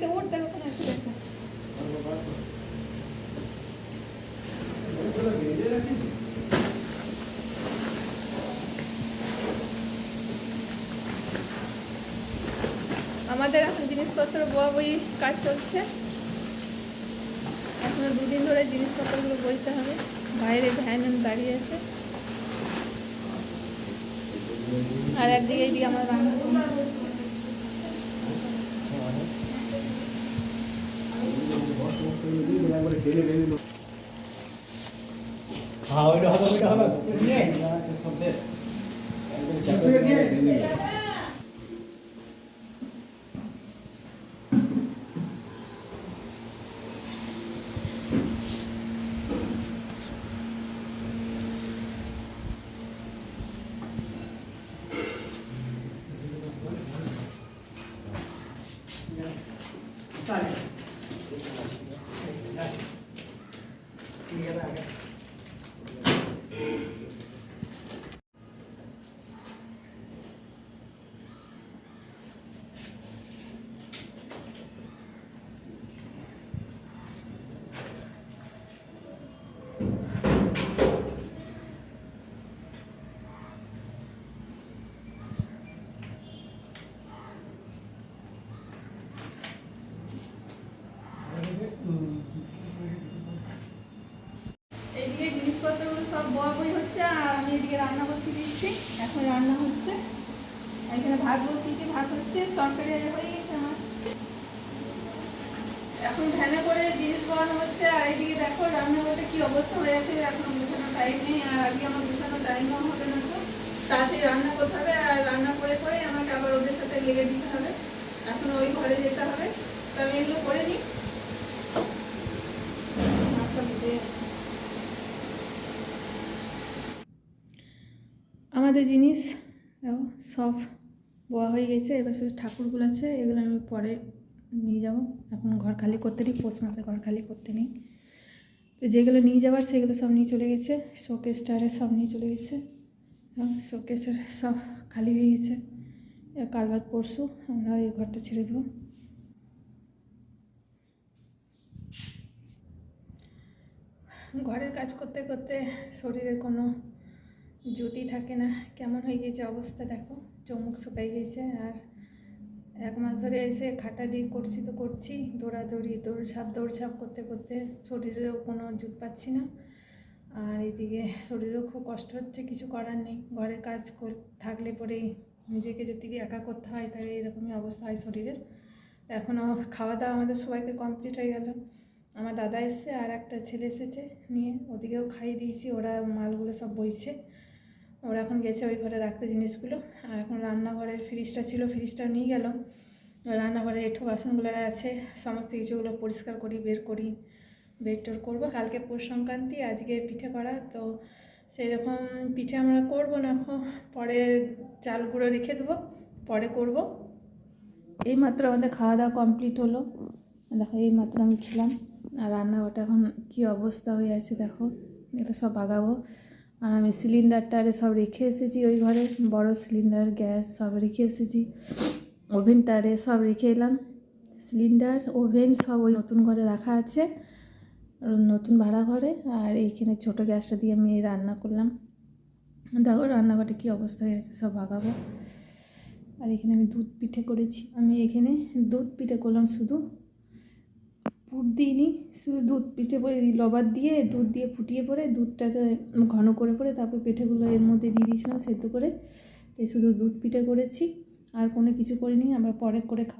সিঁড়িতে ওঠ, দেখো ওখানে আছে দেখো। আমাদের এখন জিনিসপত্র বই কাজ চলছে। এখনো 2 দিন ধরে জিনিসপত্রগুলো বইতে হবে। বাইরে ভ্যান দাঁড়িয়ে আছে, আর একদিকে এইদিকে আমার রান্না করবো। এইদিকে জিনিসপত্রগুলো সব বই হচ্ছে, আর আমি এদিকে রান্না বসিয়ে দিচ্ছি। এখন রান্না হচ্ছে, এখানে ভাত বসিয়েছি, ভাত হচ্ছে, তরকারি হয়ে গেছে আমার। এখন ভ্যানে করে জিনিস বসানো হচ্ছে, আর এইদিকে দেখো রান্নাঘরটা কি অবস্থা হয়ে আছে। এখন গোছানোর টাইম নেই, আর আজকে আমার গোছানোর টাইমও হবে না, তো তাড়াতাড়ি রান্না করতে হবে। আর রান্না করে করে আমাকে আবার ওদের সাথে লেগে দিতে হবে। এখন ওই ঘরে যেতে হবে, তো আমি এগুলো করে নিই। আমাদের জিনিস সব বয়া হয়ে গেছে, এবার শুধু ঠাকুরগুলো আছে, এগুলো আমি পরে নিয়ে যাব। এখন ঘর খালি করতে নেই, পৌষ মাসে ঘর খালি করতে নেই। তো যেগুলো নিয়ে যাবার সেগুলো সব নিয়ে চলে গেছে, শোকেসটারে সব নিয়ে চলে গেছে, শোকেসটারে সব খালি হয়ে গেছে। কাল বাদ পরশু আমরা এই ঘরটা ছেড়ে দেবো। ঘরের কাজ করতে করতে শরীরে কোনো জ্যোতি থাকে না, কেমন হয়ে গেছে অবস্থা দেখো, চোখ শুকাই গেছে। আর 1 মাস ধরে এসে খাটালি করছি তো করছি, দৌড়াদৌড়ি দৌড়ঝাঁপ করতে করতে শরীরেও কোনো জুত পাচ্ছি না। আর এদিকে শরীরেও খুব কষ্ট হচ্ছে, কিছু করার নেই। ঘরের কাজ থাকলে পরেই নিজেকে যদি একা করতে হয়, তাহলে এরকমই অবস্থা হয় শরীরের। এখনও খাওয়া দাওয়া আমাদের সবাইকে কমপ্লিট হয়ে গেল। আমার দাদা এসছে, আর একটা ছেলে এসেছে নিয়ে, ওদিকেও খাইয়ে দিয়েছি। ওরা মালগুলো সব বইছে, ওরা এখন গেছে ওই ঘরে রাখতে জিনিসগুলো। আর এখন রান্নাঘরের ফ্রিজটা ছিল, ফ্রিজটা নিয়ে গেল। রান্নাঘরে এঁঠো বাসনগুলো আছে, সমস্ত কিছুগুলো পরিষ্কার করি, বের করি, বের টোর করবো। কালকে পৌষ সংক্রান্তি, আজকে পিঠে করা, তো সেই রকম পিঠে আমরা করবো না, পরে চাল গুঁড়ো রেখে দেবো, পরে করব। এইমাত্র আমাদের খাওয়া দাওয়া কমপ্লিট হলো, দেখো এইমাত্র আমি খেলাম। আর রান্নাঘরটা এখন কী অবস্থা হয়ে আছে দেখো, এটা সব বাগাবো। আর আমি সিলিন্ডারটারে সব রেখে এসেছি ওই ঘরে, বড় সিলিন্ডার, গ্যাস সব রেখে এসেছি। ওভেনটারে সব রেখে এলাম, সিলিন্ডার ওভেন সব ওই নতুন ঘরে রাখা আছে, নতুন ভাড়া ঘরে। আর এইখানে ছোটো গ্যাসটা দিয়ে আমি রান্না করলাম। দেখো রান্নাঘরটা কী অবস্থা হয়ে আছে, সব বাগাবো। আর এখানে আমি দুধ পিঠে করেছি, আমি এখানে দুধ পিঠে করলাম, শুধু পুর দিইনি, শুধু দুধ পিঠে লবার দিয়ে দুধ দিয়ে ফুটিয়ে পরে দুধটাকে ঘন করে পরে তারপর পিঠেগুলো এর মধ্যে দিয়ে দিয়েছিলাম সেদ্ধ করে। তাই শুধু দুধ পিঠে করেছি, আর কোনো কিছু করিনি। আমরা পরে করে খাবো।